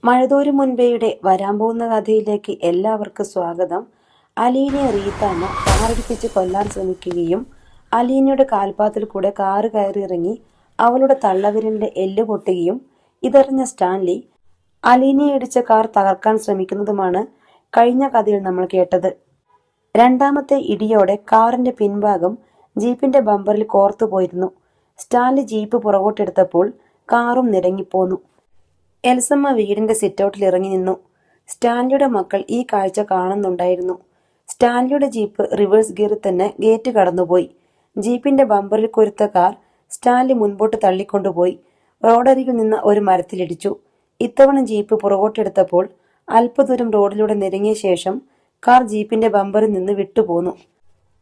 മഴതോരും മുൻപേയുടെ വരാൻ പോകുന്ന കഥയിലേക്ക് എല്ലാവർക്കും സ്വാഗതം. അലീനയെ റീത്താമ്മ കാറിടിപ്പിച്ച് കൊല്ലാൻ ശ്രമിക്കുകയും അലീനയുടെ കാൽപാത്തിൽ കൂടെ കാറ് കയറി ഇറങ്ങി അവളുടെ തള്ളവിരലിന്റെ എല്ല് പൊട്ടുകയും ഇതറിഞ്ഞ സ്റ്റാൻലി അലീനയെ ഇടിച്ച കാർ തകർക്കാൻ ശ്രമിക്കുന്നതുമാണ് കഴിഞ്ഞ കഥയിൽ നമ്മൾ കേട്ടത്. രണ്ടാമത്തെ ഇടിയോടെ കാറിന്റെ പിൻഭാഗം ജീപ്പിന്റെ ബമ്പറിൽ കോർത്തുപോയിരുന്നു. സ്റ്റാൻലി ജീപ്പ് പുറകോട്ടെടുത്തപ്പോൾ കാറും നിരങ്ങിപ്പോന്നു. എൽസമ്മ വീടിന്റെ സിറ്റൗട്ടിൽ ഇറങ്ങി നിന്നു. സ്റ്റാൻലിയുടെ മക്കൾ ഈ കാഴ്ച കാണുന്നുണ്ടായിരുന്നു. സ്റ്റാൻലിയുടെ ജീപ്പ് റിവേഴ്സ് ഗിയറിൽ തന്നെ ഗേറ്റ് കടന്നുപോയി. ജീപ്പിന്റെ ബമ്പറിൽ കൊരുത്ത കാർ സ്റ്റാൻലി മുൻപോട്ട് തള്ളിക്കൊണ്ടുപോയി റോഡരികിൽ നിന്ന ഒരു മരത്തിലിടിച്ചു. ഇത്തവണ ജീപ്പ് പുറകോട്ടെടുത്തപ്പോൾ അല്പദൂരം റോഡിലൂടെ നിരങ്ങിയ ശേഷം കാർ ജീപ്പിന്റെ ബമ്പറിൽ നിന്ന് വിട്ടുപോന്നു.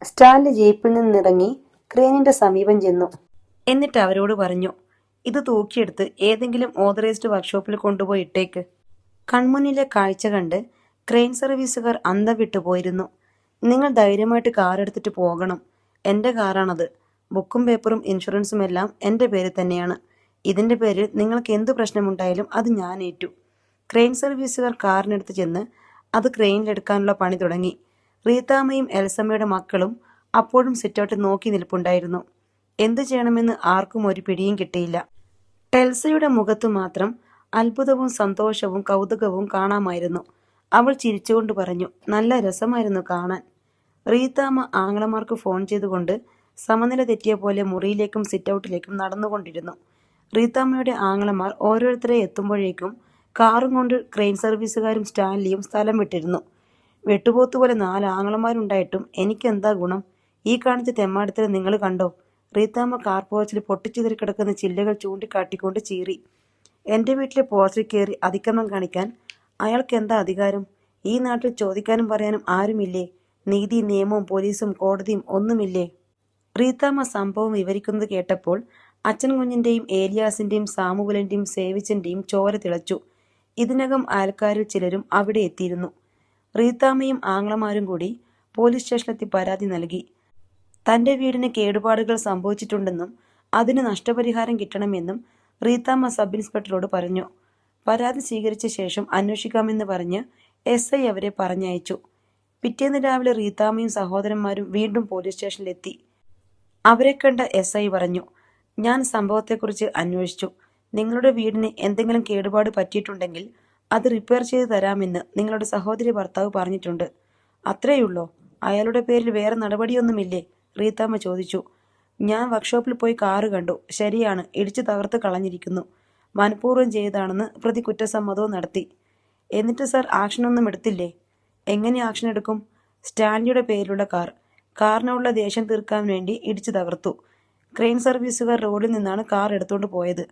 സ്റ്റാൻലി ജീപ്പിൽ നിന്നിറങ്ങി ക്രെയിനിന്റെ സമീപം ചെന്നു. എന്നിട്ട് അവരോട് പറഞ്ഞു, ഇത് തൂക്കിയെടുത്ത് ഏതെങ്കിലും ഓതറൈസ്ഡ് വർക്ക്ഷോപ്പിൽ കൊണ്ടുപോയി ഇട്ടേക്ക്. കൺമുന്നിലെ കാഴ്ച കണ്ട് ക്രെയിൻ സർവീസുകാർ അന്തം വിട്ടുപോയിരുന്നു. നിങ്ങൾ ധൈര്യമായിട്ട് കാർ എടുത്തിട്ട് പോകണം. എൻ്റെ കാറാണത്. ബുക്കും പേപ്പറും ഇൻഷുറൻസും എല്ലാം എൻ്റെ പേരിൽ തന്നെയാണ്. ഇതിൻ്റെ പേരിൽ നിങ്ങൾക്ക് എന്ത് പ്രശ്നമുണ്ടായാലും അത് ഞാൻ ഏറ്റു. ക്രെയിൻ സർവീസുകാർ കാറിനടുത്ത് ചെന്ന് അത് ക്രെയിനിലെടുക്കാനുള്ള പണി തുടങ്ങി. റീത്താമ്മയും എൽസമ്മയുടെ മക്കളും അപ്പോഴും സിറ്റൗട്ടിൽ നോക്കി നിൽപ്പുണ്ടായിരുന്നു. എന്തു ചെയ്യണമെന്ന് ആർക്കും ഒരു പിടിയും കിട്ടിയില്ല. ടെൽസയുടെ മുഖത്തു മാത്രം അത്ഭുതവും സന്തോഷവും കൗതുകവും കാണാമായിരുന്നു. അവൾ ചിരിച്ചുകൊണ്ട് പറഞ്ഞു, നല്ല രസമായിരുന്നു കാണാൻ. റീത്താമ്മ ആങ്ങളമാർക്ക് ഫോൺ ചെയ്തുകൊണ്ട് സമനില തെറ്റിയ പോലെ മുറിയിലേക്കും സിറ്റൗട്ടിലേക്കും നടന്നുകൊണ്ടിരുന്നു. റീത്താമ്മയുടെ ആങ്ങളമാർ ഓരോരുത്തരെ എത്തുമ്പോഴേക്കും കാറും കൊണ്ട് ക്രെയിൻ സർവീസുകാരും സ്റ്റാൻലിയും സ്ഥലം വിട്ടിരുന്നു. വെട്ടുപോത്തുപോലെ 4 ആങ്ങളമാരുണ്ടായിട്ടും എനിക്കെന്താ ഗുണം? ഈ കാണിച്ച തെമ്മാടത്തിൽ നിങ്ങൾ കണ്ടോ? റീത്താമ്മ കാർ പോർച്ചിൽ പൊട്ടിച്ചിതറി കിടക്കുന്ന ചില്ലകൾ ചൂണ്ടിക്കാട്ടിക്കൊണ്ട് ചീറി. എൻ്റെ വീട്ടിലെ പോർച്ചിൽ കയറി അതിക്രമം കാണിക്കാൻ അയാൾക്ക് എന്താ അധികാരം? ഈ നാട്ടിൽ ചോദിക്കാനും പറയാനും ആരുമില്ലേ? നീതി, നിയമവും പോലീസും കോടതിയും ഒന്നുമില്ലേ? റീത്താമ്മ സംഭവം വിവരിക്കുന്നത് കേട്ടപ്പോൾ അച്ഛൻ കുഞ്ഞിൻ്റെയും ഏലിയാസിൻ്റെയും സാമുവലിൻ്റെയും സേവിച്ചൻ്റെയും ചോര തിളച്ചു. ഇതിനകം അയൽക്കാരിൽ ചിലരും അവിടെ എത്തിയിരുന്നു. റീത്താമ്മയും ആങ്ങളമാരും കൂടി പോലീസ് സ്റ്റേഷനിലെത്തി പരാതി നൽകി. തൻ്റെ വീടിന് കേടുപാടുകൾ സംഭവിച്ചിട്ടുണ്ടെന്നും അതിന് നഷ്ടപരിഹാരം കിട്ടണമെന്നും റീത്താമ്മ സബ് ഇൻസ്പെക്ടറോട് പറഞ്ഞു. പരാതി സ്വീകരിച്ച ശേഷം അന്വേഷിക്കാമെന്ന് പറഞ്ഞ് SI അവരെ പറഞ്ഞയച്ചു. പിറ്റേന്ന് രാവിലെ റീത്താമ്മയും സഹോദരന്മാരും വീണ്ടും പോലീസ് സ്റ്റേഷനിലെത്തി. അവരെ കണ്ട SI പറഞ്ഞു, ഞാൻ സംഭവത്തെക്കുറിച്ച് അന്വേഷിച്ചു. നിങ്ങളുടെ വീടിന് എന്തെങ്കിലും കേടുപാട് പറ്റിയിട്ടുണ്ടെങ്കിൽ അത് റിപ്പയർ ചെയ്ത് തരാമെന്ന് നിങ്ങളുടെ സഹോദരി ഭർത്താവ് പറഞ്ഞിട്ടുണ്ട്. അത്രയുള്ളോ? അയാളുടെ പേരിൽ വേറെ നടപടിയൊന്നുമില്ലേ? റീത്താമ്മ ചോദിച്ചു. ഞാൻ വർക്ക്ഷോപ്പിൽ പോയി കാറ് കണ്ടു. ശരിയാണ്, ഇടിച്ചു തകർത്ത് കളഞ്ഞിരിക്കുന്നു. മനഃപൂർവ്വം ചെയ്തതാണെന്ന് പ്രതി കുറ്റസമ്മതവും നടത്തി. എന്നിട്ട് സാർ ആക്ഷനൊന്നും എടുത്തില്ലേ? എങ്ങനെ ആക്ഷൻ എടുക്കും? സ്റ്റാൻലിയുടെ പേരിലുള്ള കാറിനുള്ള ദേഷ്യം തീർക്കാൻ വേണ്ടി ഇടിച്ചു തകർത്തു. ക്രെയിൻ സർവീസുകാർ റോഡിൽ നിന്നാണ് കാർ എടുത്തുകൊണ്ട് പോയത്.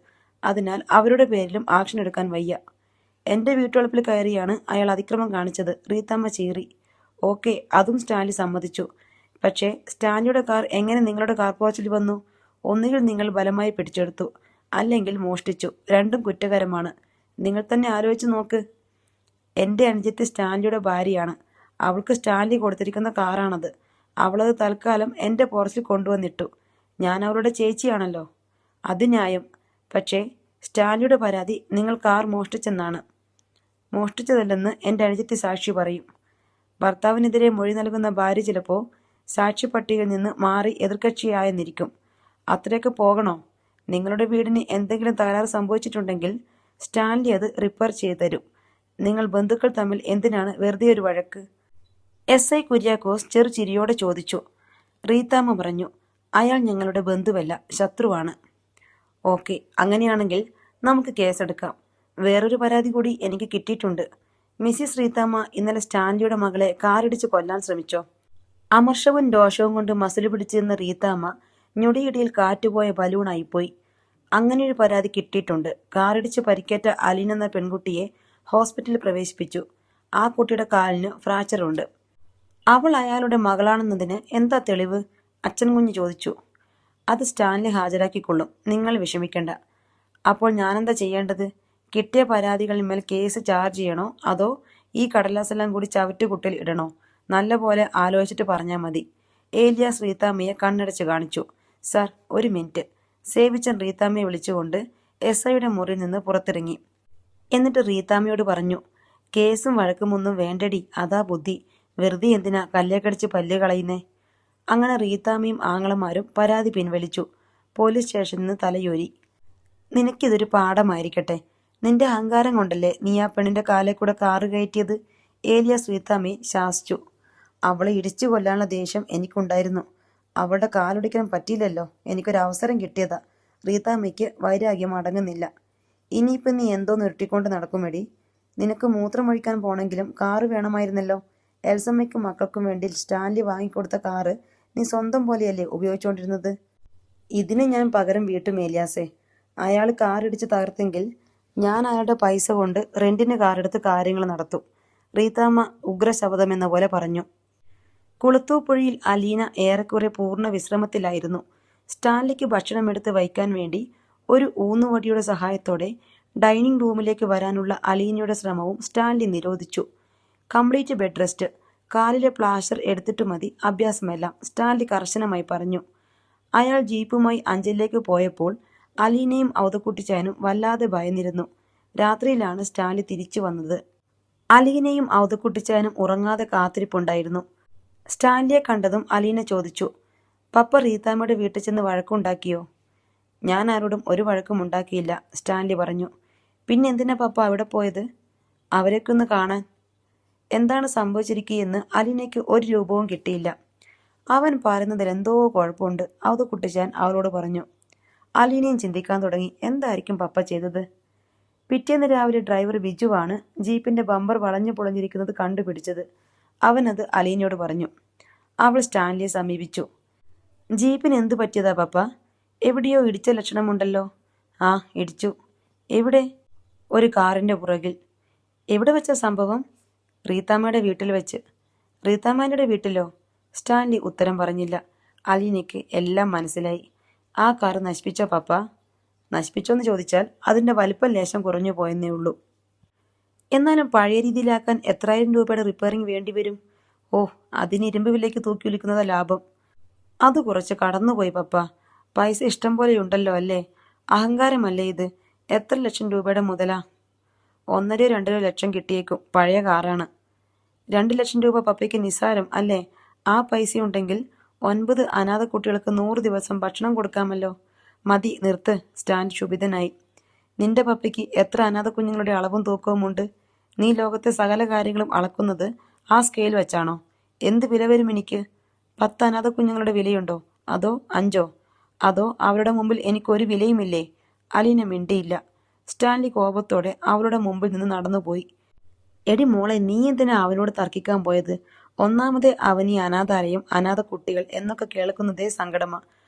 അതിനാൽ അവരുടെ പേരിലും ആക്ഷൻ എടുക്കാൻ വയ്യ. എൻ്റെ വീട്ടുവളപ്പിൽ കയറിയാണ് അയാൾ അതിക്രമം കാണിച്ചത്. റീത്താമ്മ ചീറി. ഓക്കെ, അതും സ്റ്റാൻലി സമ്മതിച്ചു. പക്ഷേ സ്റ്റാൻലിയുടെ കാർ എങ്ങനെ നിങ്ങളുടെ കാർ പോർച്ചിൽ വന്നു? ഒന്നുകിൽ നിങ്ങൾ ബലമായി പിടിച്ചെടുത്തു, അല്ലെങ്കിൽ മോഷ്ടിച്ചു. രണ്ടും കുറ്റകരമാണ്. നിങ്ങൾ തന്നെ ആലോചിച്ച് നോക്ക്. എൻ്റെ അനുജത്തി സ്റ്റാൻലിയുടെ ഭാര്യയാണ്. അവൾക്ക് സ്റ്റാൻലി കൊടുത്തിരിക്കുന്ന കാറാണത്. അവളത് തൽക്കാലം എൻ്റെ പോർച്ചിൽ കൊണ്ടുവന്നിട്ടു. ഞാൻ അവളുടെ ചേച്ചിയാണല്ലോ. അത് ന്യായം. പക്ഷേ സ്റ്റാൻലിയുടെ പരാതി നിങ്ങൾ കാർ മോഷ്ടിച്ചെന്നാണ്. മോഷ്ടിച്ചതല്ലെന്ന് എൻ്റെ അനുജത്തി സാക്ഷി പറയും. ഭർത്താവിനെതിരെ മൊഴി നൽകുന്ന ഭാര്യ ചിലപ്പോൾ സാക്ഷി പട്ടികയിൽ നിന്ന് മാറി എതിർകക്ഷിയായെന്നിരിക്കും. അത്രയൊക്കെ പോകണോ? നിങ്ങളുടെ വീടിന് എന്തെങ്കിലും തകരാറ് സംഭവിച്ചിട്ടുണ്ടെങ്കിൽ സ്റ്റാൻലി അത് റിപ്പയർ ചെയ്തു തരും. നിങ്ങൾ ബന്ധുക്കൾ തമ്മിൽ എന്തിനാണ് വെറുതെ ഒരു വഴക്ക്? SI കുര്യാക്കോസ് ചെറുചിരിയോടെ ചോദിച്ചു. റീത്താമ്മ പറഞ്ഞു, അയാൾ ഞങ്ങളുടെ ബന്ധുവല്ല, ശത്രുവാണ്. ഓക്കെ, അങ്ങനെയാണെങ്കിൽ നമുക്ക് കേസെടുക്കാം. വേറൊരു പരാതി കൂടി എനിക്ക് കിട്ടിയിട്ടുണ്ട്. മിസ്സിസ് റീത്താമ്മ ഇന്നലെ സ്റ്റാൻലിയുടെ മകളെ കാറിടിച്ച് കൊല്ലാൻ ശ്രമിച്ചോ? അമർഷവും രോഷവും കൊണ്ട് മസിൽ പിടിച്ചിരുന്ന റീത്താമ്മ ഞൊടിയിടയിൽ കാറ്റുപോയ ബലൂണായിപ്പോയി. അങ്ങനെയൊരു പരാതി കിട്ടിയിട്ടുണ്ട്. കാറിടിച്ച് പരിക്കേറ്റ അലീന എന്ന പെൺകുട്ടിയെ ഹോസ്പിറ്റലിൽ പ്രവേശിപ്പിച്ചു. ആ കുട്ടിയുടെ കാലിന് ഫ്രാക്ചറുണ്ട്. അവൾ അയാളുടെ മകളാണെന്നതിന് എന്താ തെളിവ്? അച്ഛൻ കുഞ്ഞ് ചോദിച്ചു. അത് സ്റ്റാൻലി ഹാജരാക്കിക്കൊള്ളും. നിങ്ങൾ വിഷമിക്കണ്ട. അപ്പോൾ ഞാനെന്താ ചെയ്യേണ്ടത്? കിട്ടിയ പരാതികളിന്മേൽ കേസ് ചാർജ് ചെയ്യണോ, അതോ ഈ കടലാസെല്ലാം കൂടി ചവറ്റുകുട്ടയിൽ ഇടണോ? നല്ലപോലെ ആലോചിച്ചിട്ട് പറഞ്ഞാൽ മതി. ഏലിയാസ് റീത്താമ്മയെ കണ്ണടച്ച് കാണിച്ചു. സാർ, ഒരു മിനിറ്റ്. സേവിച്ചൻ റീത്താമ്മയെ വിളിച്ചുകൊണ്ട് SIയുടെ മുറിയിൽ നിന്ന് പുറത്തിറങ്ങി. എന്നിട്ട് റീതാമ്മയോട് പറഞ്ഞു, കേസും വഴക്കുമൊന്നും വേണ്ടടി, അതാ ബുദ്ധി. വെറുതെ എന്തിനാ കല്ലേക്കടിച്ച് പല്ല് കളയുന്നേ? അങ്ങനെ റീതാമ്മയും ആങ്ങളമാരും പരാതി പിൻവലിച്ചു. പോലീസ് സ്റ്റേഷനിൽ നിന്ന് തലയൂരി. നിനക്കിതൊരു പാഠമായിരിക്കട്ടെ. നിന്റെ അഹങ്കാരം കൊണ്ടല്ലേ നീ ആ പെണ്ണിന്റെ കാലെ കൂടെ കാറ് കയറ്റിയത്? ഏലിയാസ് റീതാമ്മയെ ശാസിച്ചു. അവളെ ഇടിച്ചു കൊല്ലാനുള്ള ദേഷ്യം എനിക്കുണ്ടായിരുന്നു. അവളുടെ കാലൊടിക്കാൻ പറ്റിയില്ലല്ലോ. എനിക്കൊരവസരം കിട്ടിയതാ. റീതാമ്മയ്ക്ക് വൈരാഗ്യം അടങ്ങുന്നില്ല. ഇനിയിപ്പം നീ എന്തോന്ന് ഉരുട്ടിക്കൊണ്ട് നടക്കുമെടി? നിനക്ക് മൂത്രമൊഴിക്കാൻ പോണെങ്കിലും കാറ് വേണമായിരുന്നല്ലോ. എൽസമ്മയ്ക്കും മക്കൾക്കും വേണ്ടി സ്റ്റാൻലി വാങ്ങിക്കൊടുത്ത കാറ് നീ സ്വന്തം പോലെയല്ലേ ഉപയോഗിച്ചുകൊണ്ടിരുന്നത്? ഇതിന് ഞാൻ പകരം വീട്ടും ഏലിയാസേ. അയാൾ കാറിടിച്ച് തകർത്തെങ്കിൽ ഞാൻ അയാളുടെ പൈസ കൊണ്ട് റെന്റിന് കാറെടുത്ത് കാര്യങ്ങൾ നടത്തും. റീതാമ്മ ഉഗ്രശബ്ദമെന്ന പോലെ പറഞ്ഞു. കുളത്തൂപ്പുഴയിൽ അലീന ഏറെക്കുറെ പൂർണ്ണ വിശ്രമത്തിലായിരുന്നു. സ്റ്റാൻലിക്ക് ഭക്ഷണമെടുത്ത് വയ്ക്കാൻ വേണ്ടി ഒരു ഊന്നുവടിയുടെ സഹായത്തോടെ ഡൈനിങ് റൂമിലേക്ക് വരാനുള്ള അലീനയുടെ ശ്രമവും സ്റ്റാൻലി നിരോധിച്ചു. കംപ്ലീറ്റ് ബെഡ് റെസ്റ്റ്, കാലിലെ പ്ലാസ്റ്റർ എടുത്തിട്ടു മതി അഭ്യാസമെല്ലാം, സ്റ്റാൻലി കർശനമായി പറഞ്ഞു. അയാൾ ജീപ്പുമായി അഞ്ചലിലേക്ക് പോയപ്പോൾ അലീനയും ഔതക്കുട്ടിച്ചാനും വല്ലാതെ ഭയന്നിരുന്നു. രാത്രിയിലാണ് സ്റ്റാൻലി തിരിച്ചു വന്നത്. അലീനയും ഔതക്കുട്ടിച്ചാനും ഉറങ്ങാതെ കാത്തിരിപ്പുണ്ടായിരുന്നു. സ്റ്റാൻലിയെ കണ്ടതും അലീന ചോദിച്ചു, പപ്പ റീതാമ്മയുടെ വീട്ടിൽ ചെന്ന് വഴക്കുണ്ടാക്കിയോ? ഞാൻ ആരോടും ഒരു വഴക്കും ഉണ്ടാക്കിയില്ല, സ്റ്റാൻലി പറഞ്ഞു. പിന്നെന്തിനാ പപ്പ അവിടെ പോയത്? അവരെയൊക്കെ കാണാൻ. എന്താണ് സംഭവിച്ചിരിക്കുകയെന്ന് അലീനയ്ക്ക് ഒരു രൂപവും കിട്ടിയില്ല. അവൻ പറയുന്നതിൽ എന്തോ കുഴപ്പമുണ്ട്, ഔതക്കുട്ടിച്ചാൻ അവളോട് പറഞ്ഞു. അലീനയും ചിന്തിക്കാൻ തുടങ്ങി, എന്തായിരിക്കും പപ്പ ചെയ്തത്? പിറ്റേന്ന് രാവിലെ ഡ്രൈവർ ബിജുവാണ് ജീപ്പിന്റെ ബമ്പർ വളഞ്ഞു പൊളഞ്ഞിരിക്കുന്നത് കണ്ടുപിടിച്ചത്. അവനത് അലീനയോട് പറഞ്ഞു. അവൾ സ്റ്റാൻലിയെ സമീപിച്ചു. ജീപ്പിന് എന്തു പറ്റിയതാ പപ്പ? എവിടെയോ ഇടിച്ച ലക്ഷണമുണ്ടല്ലോ. ആ, ഇടിച്ചു. എവിടെ? ഒരു കാറിന്റെ പുറകിൽ. എവിടെ വെച്ച സംഭവം? റീതാമ്മയുടെ വീട്ടിൽ വെച്ച്. റീതാമ്മയുടെ വീട്ടിലോ? സ്റ്റാൻലി ഉത്തരം പറഞ്ഞില്ല. അലീനയ്ക്ക് എല്ലാം മനസ്സിലായി. ആ കാർ നശിപ്പിച്ചോ പപ്പ? നശിപ്പിച്ചോന്ന് ചോദിച്ചാൽ അതിന്റെ വലിപ്പം ലേശം കുറഞ്ഞു പോയെന്നേ ഉള്ളൂ. എന്നാലും പഴയ രീതിയിലാക്കാൻ എത്രായിരം രൂപയുടെ റിപ്പയറിംഗ് വേണ്ടിവരും? ഓ, അതിന് ഇരുമ്പ് വിലയ്ക്ക് തൂക്കി വിൽക്കുന്നതാ ലാഭം. അത് കുറച്ച് കടന്നുപോയി പപ്പ. പൈസ ഇഷ്ടം പോലെയുണ്ടല്ലോ അല്ലേ? അഹങ്കാരമല്ലേ ഇത്? എത്ര ലക്ഷം രൂപയുടെ മുതലാ? 1.5-2 ലക്ഷം കിട്ടിയേക്കും. പഴയ കാറാണ്. 2 ലക്ഷം രൂപ പപ്പയ്ക്ക് നിസ്സാരം അല്ലേ? ആ പൈസയുണ്ടെങ്കിൽ 9 അനാഥ കുട്ടികൾക്ക് 100 ദിവസം ഭക്ഷണം കൊടുക്കാമല്ലോ. മതി, നിർത്ത്. സ്റ്റാൻലി ക്ഷുഭിതനായി. നിന്റെ പപ്പയ്ക്ക് എത്ര അനാഥ കുഞ്ഞുങ്ങളുടെ അളവും തൂക്കവുമുണ്ട്? നീ ലോകത്തെ സകല കാര്യങ്ങളും അളക്കുന്നത് ആ സ്കെയിൽ വെച്ചാണോ? എന്ത് വില വരും എനിക്ക്? 10 അനാഥ കുഞ്ഞുങ്ങളുടെ വിലയുണ്ടോ? അതോ 5? അതോ അവരുടെ മുമ്പിൽ എനിക്കൊരു വിലയുമില്ലേ? അലീന മിണ്ടിയില്ല. സ്റ്റാൻലി കോപത്തോടെ അവളുടെ മുമ്പിൽ നിന്ന് നടന്നുപോയി. എടി മോളെ, നീ എന്തിനാ അവനോട് തർക്കിക്കാൻ പോയത്? ഒന്നാമതേ അവനീ അനാഥാലയം, അനാഥ കുട്ടികൾ എന്നൊക്കെ കേൾക്കുന്നതേ സങ്കടമാ.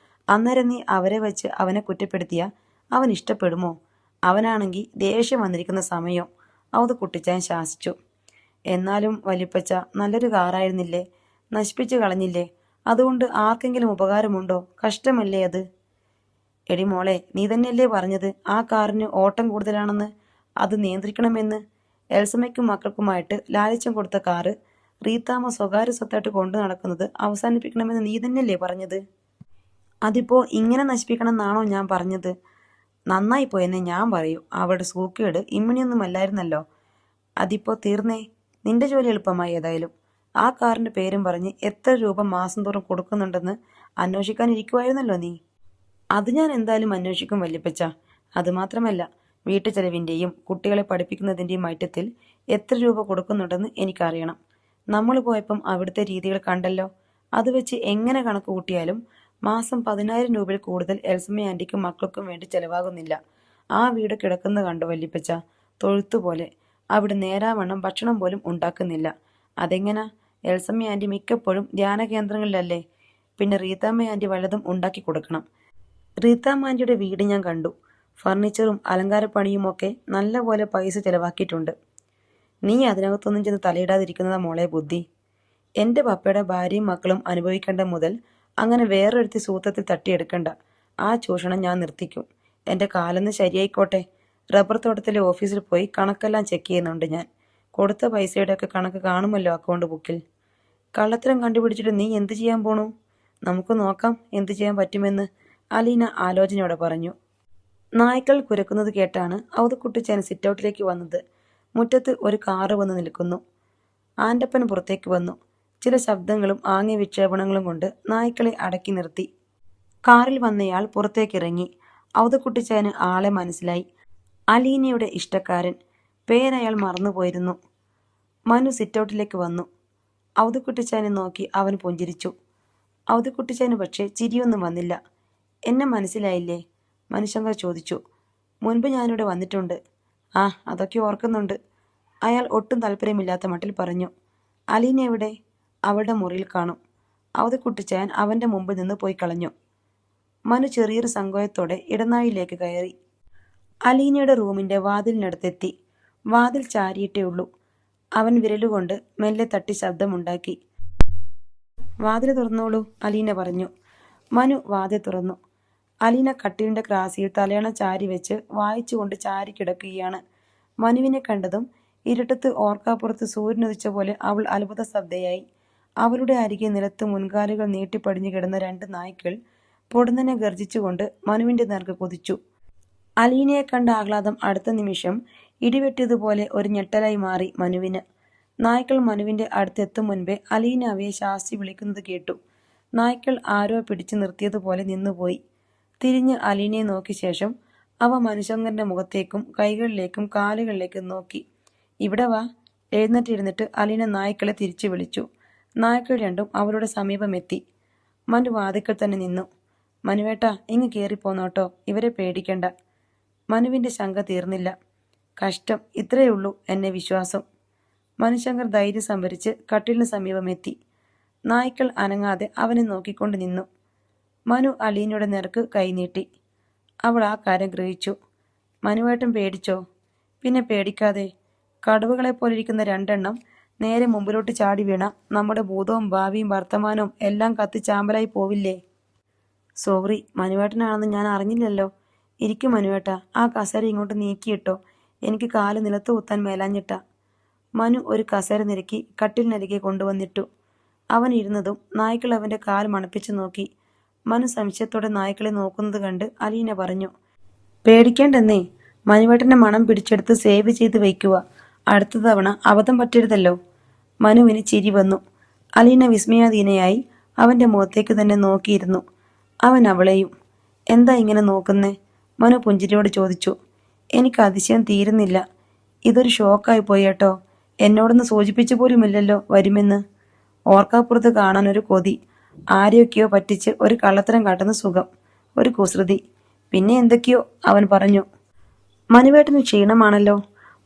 അന്നേരം നീ അവരെ വെച്ച് അവനെ കുറ്റപ്പെടുത്തിയ അവൻ ഇഷ്ടപ്പെടുമോ? അവനാണെങ്കിൽ ദേഷ്യം വന്നിരിക്കുന്ന സമയം, ഔതക്കുട്ടിച്ചാൻ ശാസിച്ചു. എന്നാലും വലിപ്പച്ച, നല്ലൊരു കാറായിരുന്നില്ലേ? നശിപ്പിച്ചു കളഞ്ഞില്ലേ? അതുകൊണ്ട് ആർക്കെങ്കിലും ഉപകാരമുണ്ടോ? കഷ്ടമല്ലേ അത്? എടി മോളെ, നീ തന്നെയല്ലേ പറഞ്ഞത് ആ കാറിന് ഓട്ടം കൂടുതലാണെന്ന്, അത് നിയന്ത്രിക്കണമെന്ന്? എൽസമ്മയ്ക്കും മക്കൾക്കുമായിട്ട് ലാലിച്ചം കൊടുത്ത കാറ് റീതാമ്മ സ്വകാര്യ സ്വത്തായിട്ട് കൊണ്ടു നടക്കുന്നത് അവസാനിപ്പിക്കണമെന്ന് നീ തന്നെയല്ലേ പറഞ്ഞത്? അതിപ്പോ ഇങ്ങനെ നശിപ്പിക്കണം എന്നാണോ ഞാൻ പറഞ്ഞത്? നന്നായി പോയെന്നേ ഞാൻ പറയൂ. അവളുടെ സൂക്കേട് ഇമ്മിണിയൊന്നുമല്ലായിരുന്നല്ലോ. അതിപ്പോ തീർന്നേ. നിന്റെ ജോലി എളുപ്പമായി. ഏതായാലും ആ കാറിന്റെ പേരും പറഞ്ഞ് എത്ര രൂപ മാസം തോറും കൊടുക്കുന്നുണ്ടെന്ന് അന്വേഷിക്കാനിരിക്കുമായിരുന്നല്ലോ നീ. അത് ഞാൻ എന്തായാലും അന്വേഷിക്കും വല്യപ്പച്ച. അതുമാത്രമല്ല, വീട്ടു ചെലവിൻ്റെയും കുട്ടികളെ പഠിപ്പിക്കുന്നതിൻ്റെയും മറ്റത്തിൽ എത്ര രൂപ കൊടുക്കുന്നുണ്ടെന്ന് എനിക്കറിയണം. നമ്മൾ പോയപ്പം അവിടുത്തെ രീതികൾ കണ്ടല്ലോ. അത് വെച്ച് എങ്ങനെ കണക്ക് കൂട്ടിയാലും മാസം 10,000 രൂപയിൽ കൂടുതൽ എൽസമ്മ ആൻറ്റിക്കും മക്കൾക്കും വേണ്ടി ചെലവാകുന്നില്ല. ആ വീട് കിടക്കുന്നത് കണ്ടു വല്യപ്പച്ച, തൊഴുത്തുപോലെ. അവിടെ നേരാവണ്ണം ഭക്ഷണം പോലും ഉണ്ടാക്കുന്നില്ല. അതെങ്ങനാ? എൽസമ്മ ആൻറ്റി മിക്കപ്പോഴും ധ്യാന കേന്ദ്രങ്ങളിലല്ലേ. പിന്നെ റീതാമ്മ ആൻറ്റി വല്ലതും ഉണ്ടാക്കി കൊടുക്കണം. റീതാമ്മ ആൻറ്റിയുടെ വീട് ഞാൻ കണ്ടു. ഫർണിച്ചറും അലങ്കാരപ്പണിയുമൊക്കെ നല്ല പോലെ പൈസ ചെലവാക്കിയിട്ടുണ്ട്. നീ അതിനകത്തൊന്നും ചെന്ന് തലയിടാതിരിക്കുന്നതാ മോളെ ബുദ്ധി. എൻ്റെ പപ്പയുടെ ഭാര്യയും മക്കളും അനുഭവിക്കേണ്ട മുതൽ അങ്ങനെ വേറൊരുത്തി സൂത്രത്തിൽ തട്ടിയെടുക്കണ്ട. ആ ചൂഷണം ഞാൻ നിർത്തിക്കും. എൻ്റെ കാലൊന്ന് ശരിയായിക്കോട്ടെ. റബ്ബർ തോട്ടത്തിലെ ഓഫീസിൽ പോയി കണക്കെല്ലാം ചെക്ക് ചെയ്യുന്നുണ്ട് ഞാൻ. കൊടുത്ത പൈസയുടെയൊക്കെ കണക്ക് കാണുമല്ലോ അക്കൗണ്ട് ബുക്കിൽ. കള്ളത്തരം കണ്ടുപിടിച്ചിട്ട് നീ എന്ത് ചെയ്യാൻ പോണു? നമുക്ക് നോക്കാം എന്ത് ചെയ്യാൻ പറ്റുമെന്ന്, അലീന ആലോചനയോടെ പറഞ്ഞു. നായ്ക്കൾ കുരക്കുന്നത് കേട്ടാണ് ഔതുക്കുട്ടിച്ചാൻ സിറ്റൗട്ടിലേക്ക് വന്നത്. മുറ്റത്ത് ഒരു കാറ് വന്ന് നിൽക്കുന്നു. ആൻ്റപ്പൻ പുറത്തേക്ക് വന്നു. ചില ശബ്ദങ്ങളും ആംഗ്യ വിക്ഷേപണങ്ങളും കൊണ്ട് നായ്ക്കളെ അടക്കി നിർത്തി. കാറിൽ വന്നയാൾ പുറത്തേക്കിറങ്ങി. ഔതുക്കുട്ടിച്ചാന് ആളെ മനസ്സിലായി. അലീനയുടെ ഇഷ്ടക്കാരൻ. പേരയാൾ മറന്നുപോയിരുന്നു. മനു സിറ്റൗട്ടിലേക്ക് വന്നു. ഔതുക്കുട്ടിച്ചാനെ നോക്കി അവൻ പുഞ്ചിരിച്ചു. ഔതുക്കുട്ടിച്ചാന് പക്ഷേ ചിരിയൊന്നും വന്നില്ല. എന്നെ മനസ്സിലായില്ലേ? മനുശങ്കർ ചോദിച്ചു. മുൻപ് ഞാനിവിടെ വന്നിട്ടുണ്ട്. ആ, അതൊക്കെ ഓർക്കുന്നുണ്ട്. അയാൾ ഒട്ടും താല്പര്യമില്ലാത്ത മട്ടിൽ പറഞ്ഞു. അലീന എവിടെ? അവളുടെ മുറിയിൽ കാണും. ഔതുക്കുട്ടിച്ചാൻ അവൻ്റെ മുമ്പിൽ നിന്ന് പോയി കളഞ്ഞു. മനു ചെറിയൊരു സങ്കോചത്തോടെ ഇടനാഴിയിലേക്ക് കയറി. അലീനയുടെ റൂമിൻ്റെ വാതിലിനടുത്തെത്തി. വാതിൽ ചാരിയിട്ടേ ഉള്ളൂ. അവൻ വിരലുകൊണ്ട് മെല്ലെ തട്ടി ശബ്ദമുണ്ടാക്കി. വാതിൽ തുറന്നോളൂ, അലീന പറഞ്ഞു. മനു വാതിൽ തുറന്നു. അലീന കട്ടിലിൻ്റെ ക്രാസിയിൽ തലയണ ചാരി വെച്ച് വായിച്ചുകൊണ്ട് ചാരി കിടക്കുകയാണ്. മനുവിനെ കണ്ടതും ഇരുട്ടത്ത് ഓർക്കാപ്പുറത്ത് സൂര്യനുദിച്ച പോലെ അവൾ അത്ഭുത ശബ്ദയായി. അവളുടെ അരികെ നിലത്ത് മുൻകാലുകൾ നീട്ടിപ്പടിഞ്ഞു കിടന്ന 2 നായ്ക്കൾ പൊടുന്നനെ ഗർജിച്ചുകൊണ്ട് മനുവിൻ്റെ നേർക്ക് കുതിച്ചു. അലീനയെ കണ്ട ആഹ്ലാദം അടുത്ത നിമിഷം ഇടിവെട്ടിയതുപോലെ ഒരു ഞെട്ടലായി മാറി മനുവിന്. നായ്ക്കൾ മനുവിൻ്റെ അടുത്തെത്തും മുൻപേ അലീന അവയെ ശാസ്തി വിളിക്കുന്നത് കേട്ടു. നായ്ക്കൾ ആരോ പിടിച്ചു നിർത്തിയതുപോലെ നിന്നുപോയി. തിരിഞ്ഞ് അലീനയെ നോക്കിയ ശേഷം അവ മനുശങ്കറിൻ്റെ മുഖത്തേക്കും കൈകളിലേക്കും കാലുകളിലേക്കും നോക്കി. ഇവിടെ വാ. എഴുന്നേറ്റിരുന്നിട്ട് അലീന നായ്ക്കളെ തിരിച്ചു വിളിച്ചു. നായ്ക്കൾ രണ്ടും അവരുടെ സമീപമെത്തി. മനു വാതിക്കൽ തന്നെ നിന്നു. മനുവേട്ടാ, ഇങ്ങ് കയറിപ്പോന്നോട്ടോ, ഇവരെ പേടിക്കണ്ട. മനുവിൻ്റെ ശങ്ക തീർന്നില്ല. കഷ്ടം, ഇത്രയുള്ളൂ എന്നെ വിശ്വാസം. മനുശങ്കർ ധൈര്യം സംഭരിച്ച് കട്ടിലിന് സമീപമെത്തി. നായ്ക്കൾ അനങ്ങാതെ അവനെ നോക്കിക്കൊണ്ട് നിന്നു. മനു അലീനയുടെ നേർക്ക് കൈനീട്ടി. അവൾ ആ കാര്യം ഗ്രഹിച്ചു. മനുവേട്ടൻ പേടിച്ചോ? പിന്നെ പേടിക്കാതെ. കടുവകളെപ്പോലിരിക്കുന്ന 2 എണ്ണം നേരെ മുമ്പിലോട്ട് ചാടി വീണ നമ്മുടെ ഭൂതവും ഭാവിയും വർത്തമാനവും എല്ലാം കത്തിച്ചാമ്പലായി പോവില്ലേ? സോറി, മനുവേട്ടനാണെന്ന് ഞാൻ അറിഞ്ഞില്ലല്ലോ. ഇരിക്കും മനുവേട്ട, ആ കസേര ഇങ്ങോട്ട് നീക്കിയിട്ടോ, എനിക്ക് കാല് നിലത്ത് കുത്താൻ മേലാഞ്ഞിട്ടാ. മനു ഒരു കസേര നിരക്കി കട്ടിലിനരികെ കൊണ്ടുവന്നിട്ടു. അവൻ ഇരുന്നതും നായ്ക്കൾ അവൻ്റെ കാൽ മണപ്പിച്ചു നോക്കി. മനു സംശയത്തോടെ നായ്ക്കളെ നോക്കുന്നത് കണ്ട് അലീന പറഞ്ഞു. പേടിക്കേണ്ടെന്നേ, മനുവേട്ടൻ്റെ മണം പിടിച്ചെടുത്ത് സേവ് ചെയ്ത് വയ്ക്കുക. അടുത്ത തവണ അബദ്ധം പറ്റരുതല്ലോ. മനുവിന് ചിരി വന്നു. അലീന വിസ്മയാധീനയായി അവൻ്റെ മുഖത്തേക്ക് തന്നെ നോക്കിയിരുന്നു. അവൻ അവളെയും. എന്താ ഇങ്ങനെ നോക്കുന്നേ? മനു പുഞ്ചിരിയോട് ചോദിച്ചു. എനിക്ക് അതിശയം തീരുന്നില്ല. ഇതൊരു ഷോക്കായി പോയേട്ടോ. എന്നോടൊന്ന് സൂചിപ്പിച്ചു പോലുമില്ലല്ലോ വരുമെന്ന്. ഓർക്കാപ്പുറത്ത് കാണാൻ ഒരു കൊതി, ആരെയൊക്കെയോ പറ്റിച്ച് ഒരു കള്ളത്തരം കാട്ടുന്ന സുഖം, ഒരു കുസൃതി, പിന്നെ എന്തൊക്കെയോ അവൻ പറഞ്ഞു. മനുവേട്ടന് ക്ഷീണമാണല്ലോ.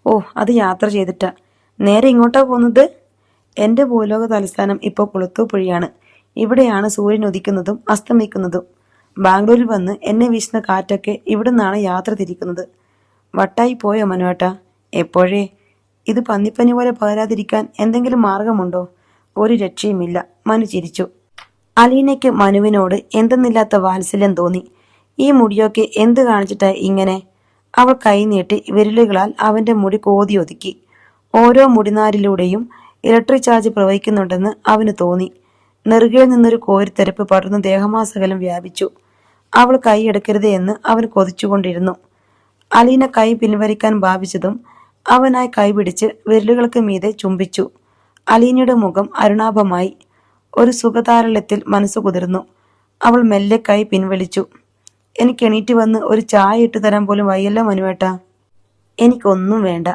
ഓ, അത് യാത്ര ചെയ്തിട്ടാ. നേരെ ഇങ്ങോട്ടാ പോകുന്നത്? എൻ്റെ ഭൂലോക തലസ്ഥാനം ഇപ്പോൾ കുളത്തൂപ്പുഴയാണ്. ഇവിടെയാണ് സൂര്യൻ ഉദിക്കുന്നതും അസ്തമിക്കുന്നതും. ബാംഗ്ലൂരിൽ വന്ന് എന്നെ വീശുന്ന കാറ്റൊക്കെ ഇവിടെ നിന്നാണ് യാത്ര തിരിക്കുന്നത്. വട്ടായി പോയോ മനുവേട്ടാ? എപ്പോഴേ. ഇത് പന്നിപ്പനി പോലെ പകരാതിരിക്കാൻ എന്തെങ്കിലും മാർഗമുണ്ടോ? ഒരു രക്ഷയുമില്ല. മനു ചിരിച്ചു. അലീനയ്ക്ക് മനുവിനോട് എന്തെന്നില്ലാത്ത വാത്സല്യം തോന്നി. ഈ മുടിയൊക്കെ എന്ത് കാണിച്ചിട്ടാ ഇങ്ങനെ? അവൾ കൈനീട്ടി വിരലുകളാൽ അവൻ്റെ മുടി കോതി ഒതുക്കി. ഓരോ മുടിനാരിലൂടെയും ഇലക്ട്രിക് ചാർജ് പ്രവഹിക്കുന്നുണ്ടെന്ന് അവന് തോന്നി. നെറുകയിൽ നിന്നൊരു കോരിത്തെരപ്പ് പടർന്ന് ദേഹമാസകലം വ്യാപിച്ചു. അവൾ കൈ എടുക്കരുതേ എന്ന് അവൻ കൊതിച്ചുകൊണ്ടിരുന്നു. അലീന കൈ പിൻവലിക്കാൻ ഭാവിച്ചതും അവനായി കൈപിടിച്ച് വിരലുകൾക്ക് മീതെ ചുംബിച്ചു. അലീനയുടെ മുഖം അരുണാഭമായി. ഒരു സുഖതാരള്യത്തിൽ മനസ്സ് കുതിർന്നു. അവൾ മെല്ലെ കൈ പിൻവലിച്ചു. എനിക്ക് എണീറ്റ് വന്ന് ഒരു ചായ ഇട്ട് തരാൻ പോലും വയ്യല്ലോ മനുവേട്ടാ. എനിക്കൊന്നും വേണ്ട.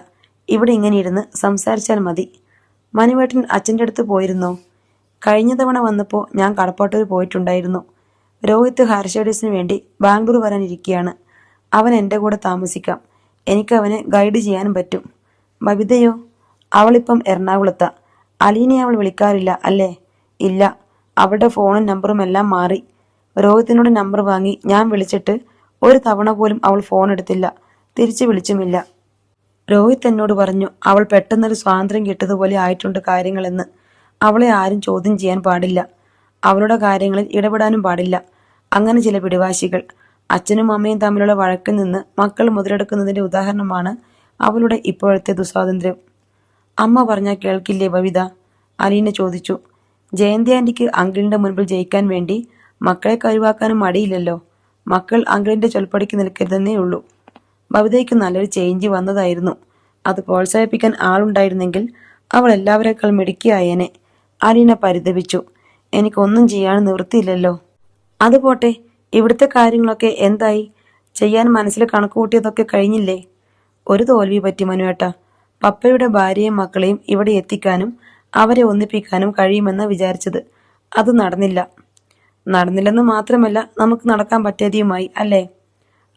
ഇവിടെ ഇങ്ങനെ ഇരുന്ന് സംസാരിച്ചാൽ മതി. മനുവേട്ടൻ അച്ഛൻ്റെ അടുത്ത് പോയിരുന്നോ? കഴിഞ്ഞ തവണ വന്നപ്പോൾ ഞാൻ കടപ്പാട്ടൂർ പോയിട്ടുണ്ടായിരുന്നു. രോഹിത് ഹയർ സ്റ്റഡീസിന് വേണ്ടി ബാംഗ്ലൂർ വരാനിരിക്കുകയാണ്. അവൻ എൻ്റെ കൂടെ താമസിക്കാം. എനിക്കവനെ ഗൈഡ് ചെയ്യാനും പറ്റും. ബബിതയോ? അവളിപ്പം എറണാകുളത്താ. അലീനയെ അവൾ വിളിക്കാറില്ല അല്ലേ? ഇല്ല, അവളുടെ ഫോണും നമ്പറും എല്ലാം മാറി. രോഹിത്തിനോട് നമ്പർ വാങ്ങി ഞാൻ വിളിച്ചിട്ട് ഒരു തവണ പോലും അവൾ ഫോൺ എടുത്തില്ല, തിരിച്ചു വിളിച്ചുമില്ല. രോഹിത് എന്നോട് പറഞ്ഞു അവൾ പെട്ടെന്നൊരു സ്വാതന്ത്ര്യം കിട്ടതുപോലെ ആയിട്ടുണ്ട് കാര്യങ്ങളെന്ന്. അവളെ ആരും ചോദ്യം ചെയ്യാൻ പാടില്ല, അവളുടെ കാര്യങ്ങളിൽ ഇടപെടാനും പാടില്ല. അങ്ങനെ ചില പിടിവാശികൾ. അച്ഛനും അമ്മയും തമ്മിലുള്ള വഴക്കിൽ നിന്ന് മക്കൾ മുതലെടുക്കുന്നതിൻ്റെ ഉദാഹരണമാണ് അവളുടെ ഇപ്പോഴത്തെ ദുസ്വാതന്ത്ര്യം. അമ്മ പറഞ്ഞാൽ കേൾക്കില്ലേ ബബിത? അലീന ചോദിച്ചു. ജയന്തി ആൻറ്റിക്ക് അങ്കിളിൻ്റെ മുൻപിൽ ജയിക്കാൻ വേണ്ടി മക്കളെ കരുവാക്കാനും മടിയില്ലല്ലോ. മക്കൾ അങ്കിളിന്റെ ചൊൽപ്പടിക്ക് നിൽക്കരുതെന്നേ ഉള്ളൂ. ബബിതയ്ക്ക് നല്ലൊരു ചേഞ്ച് വന്നതായിരുന്നു. അത് പ്രോത്സാഹിപ്പിക്കാൻ ആളുണ്ടായിരുന്നെങ്കിൽ അവൾ എല്ലാവരേക്കാൾ മിടുക്കിയായേനെ. അലീന പരിതപിച്ചു. എനിക്കൊന്നും ചെയ്യാൻ നിവൃത്തിയില്ലല്ലോ. അതുപോട്ടെ, ഇവിടുത്തെ കാര്യങ്ങളൊക്കെ എന്തായി? ചെയ്യാൻ മനസ്സിൽ കണക്കുകൂട്ടിയതൊക്കെ കഴിഞ്ഞില്ലേ? ഒരു തോൽവി പറ്റി മനുവേട്ട. പപ്പയുടെ ഭാര്യയും മക്കളെയും ഇവിടെ എത്തിക്കാനും അവരെ ഒന്നിപ്പിക്കാനും കഴിയുമെന്ന് വിചാരിച്ചത്. അത് നടന്നില്ല. നടന്നില്ലെന്ന് മാത്രമല്ല, നമുക്ക് നടക്കാൻ പറ്റാതെയുമായി, അല്ലേ?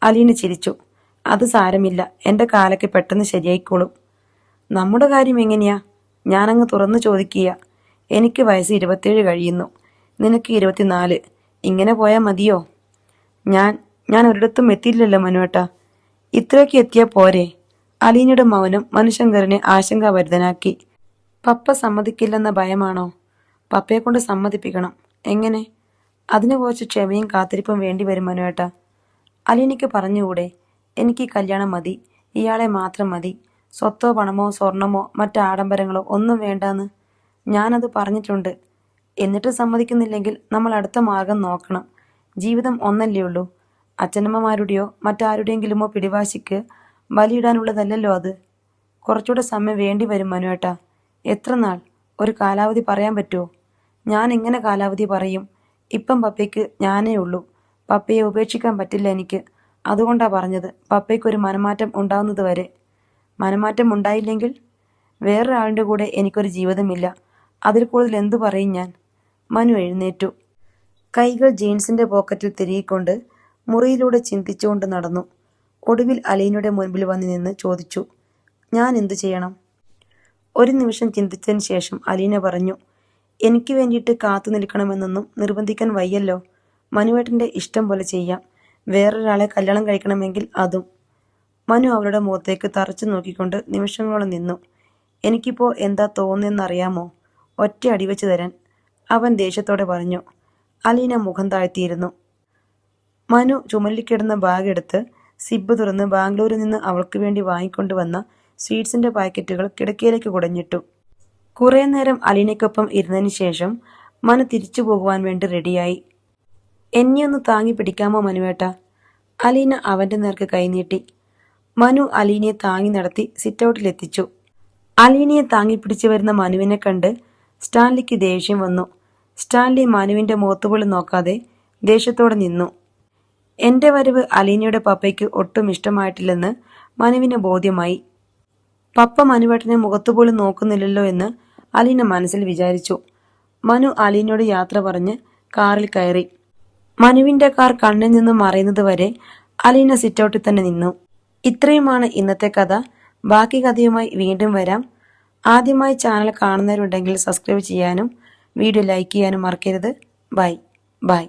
അലീന ചിരിച്ചു. അത് സാരമില്ല, എൻ്റെ കാലൊക്കെ പെട്ടെന്ന് ശരിയായിക്കോളും. നമ്മുടെ കാര്യം എങ്ങനെയാ? ഞാനങ്ങ് തുറന്നു ചോദിക്കുക. എനിക്ക് വയസ്സ് 27 കഴിയുന്നു. നിനക്ക് 24. ഇങ്ങനെ പോയാൽ മതിയോ? ഞാൻ ഒരിടത്തും എത്തിയില്ലല്ലോ മനുവേട്ട. ഇത്രയൊക്കെ എത്തിയാൽ പോരെ? അലീനയുടെ മൗനം മനുശങ്കറിനെ ആശങ്കാഭരിതനാക്കി. പപ്പ സമ്മതിക്കില്ലെന്ന ഭയമാണോ? പപ്പയെ കൊണ്ട് സമ്മതിപ്പിക്കണം. എങ്ങനെ? അതിന് കുറച്ച് ക്ഷമയും കാത്തിരിപ്പും വേണ്ടി വരും മനുവേട്ട. അലീനയ്ക്ക് പറഞ്ഞുകൂടെ, എനിക്ക് കല്യാണം മതി, ഇയാളെ മാത്രം മതി, സ്വത്തോ പണമോ സ്വർണമോ മറ്റ് ആഡംബരങ്ങളോ ഒന്നും വേണ്ടാന്ന്? ഞാനത് പറഞ്ഞിട്ടുണ്ട്. എന്നിട്ട് സമ്മതിക്കുന്നില്ലെങ്കിൽ നമ്മൾ അടുത്ത മാർഗം നോക്കണം. ജീവിതം ഒന്നല്ലേ ഉള്ളൂ. അച്ഛനമ്മമാരുടെയോ മറ്റാരുടെയെങ്കിലുമോ പിടിവാശിക്ക് ബലിയിടാനുള്ളതല്ലല്ലോ അത്. കുറച്ചുകൂടെ സമയം വേണ്ടി വരും മനുവേട്ട. എത്ര നാൾ? ഒരു കാലാവധി പറയാൻ പറ്റുമോ? ഞാൻ എങ്ങനെ കാലാവധി പറയും? ഇപ്പം പപ്പയ്ക്ക് ഞാനേ ഉള്ളൂ. പപ്പയെ ഉപേക്ഷിക്കാൻ പറ്റില്ല എനിക്ക്. അതുകൊണ്ടാ പറഞ്ഞത്, പപ്പയ്ക്കൊരു മനമാറ്റം ഉണ്ടാവുന്നത് വരെ. മനമാറ്റം ഉണ്ടായില്ലെങ്കിൽ വേറൊരാളിൻ്റെ കൂടെ എനിക്കൊരു ജീവിതമില്ല. അതിൽ കൂടുതൽ എന്തു പറയും ഞാൻ? മനു എഴുന്നേറ്റു. കൈകൾ ജീൻസിന്റെ പോക്കറ്റിൽ തിരികൊണ്ട് മുറിയിലൂടെ ചിന്തിച്ചുകൊണ്ട് നടന്നു. ഒടുവിൽ അലീനയുടെ മുൻപിൽ വന്ന് നിന്ന് ചോദിച്ചു, ഞാൻ എന്തു ചെയ്യണം? ഒരു നിമിഷം ചിന്തിച്ചതിന് ശേഷം അലീന പറഞ്ഞു, എനിക്ക് വേണ്ടിയിട്ട് കാത്തു നിൽക്കണമെന്നൊന്നും നിർബന്ധിക്കാൻ വയ്യല്ലോ. മനുവേട്ടൻ്റെ ഇഷ്ടം പോലെ ചെയ്യാം. വേറൊരാളെ കല്യാണം കഴിക്കണമെങ്കിൽ അതും. മനു അവളുടെ മുഖത്തേക്ക് തറച്ചു നോക്കിക്കൊണ്ട് നിമിഷങ്ങളോളം നിന്നു. എനിക്കിപ്പോൾ എന്താ തോന്നുന്നറിയാമോ? ഒറ്റ അടിവെച്ച് തരാൻ, അവൻ ദേഷ്യത്തോടെ പറഞ്ഞു. അലീന മുഖം താഴ്ത്തിയിരുന്നു. മനു ചുമലിൽ ബാഗ് എടുത്ത് സിബ് തുറന്ന് ബാംഗ്ലൂരിൽ നിന്ന് അവൾക്ക് വേണ്ടി വാങ്ങിക്കൊണ്ടുവന്ന സ്വീറ്റ്സിന്റെ പാക്കറ്റുകൾ കിടക്കയിലേക്ക് കുടഞ്ഞിട്ടു. കുറേ നേരം അലീനയ്ക്കൊപ്പം ഇരുന്നതിന് ശേഷം മനു തിരിച്ചു പോകുവാൻ വേണ്ടി റെഡിയായി. എന്നെയൊന്ന് താങ്ങി പിടിക്കാമോ മനുവേട്ട? അലീന അവന്റെ നേർക്ക് കൈനീട്ടി. മനു അലീനയെ താങ്ങി നടത്തി സിറ്റൗട്ടിലെത്തിച്ചു. അലീനയെ താങ്ങിപ്പിടിച്ചു വരുന്ന മനുവിനെ കണ്ട് സ്റ്റാൻലിക്ക് ദേഷ്യം വന്നു. സ്റ്റാൻലി മനുവിന്റെ മുഖത്തുപോലും നോക്കാതെ ദേഷ്യത്തോടെ നിന്നു. എന്റെ വരവ് അലീനയുടെ പപ്പയ്ക്ക് ഒട്ടും ഇഷ്ടമായിട്ടില്ലെന്ന് മനുവിന് ബോധ്യമായി. പപ്പ മനുവേട്ടനെ മുഖത്തുപോലും നോക്കുന്നില്ലല്ലോ എന്ന് അലീന മനസ്സിൽ വിചാരിച്ചു. മനു അലീനയോട് യാത്ര പറഞ്ഞ് കാറിൽ കയറി. മനുവിന്റെ കാർ കണ്ണിൽ നിന്നും മറയുന്നത് വരെ അലീന സിറ്റൗട്ടിൽ തന്നെ നിന്നു. ഇത്രയുമാണ് ഇന്നത്തെ കഥ. ബാക്കി കഥയുമായി വീണ്ടും വരാം. ആദ്യമായി ചാനൽ കാണുന്നവരുണ്ടെങ്കിൽ സബ്സ്ക്രൈബ് ചെയ്യാനും വീഡിയോ ലൈക്ക് ചെയ്യാനും മറക്കരുത്. Bye bye.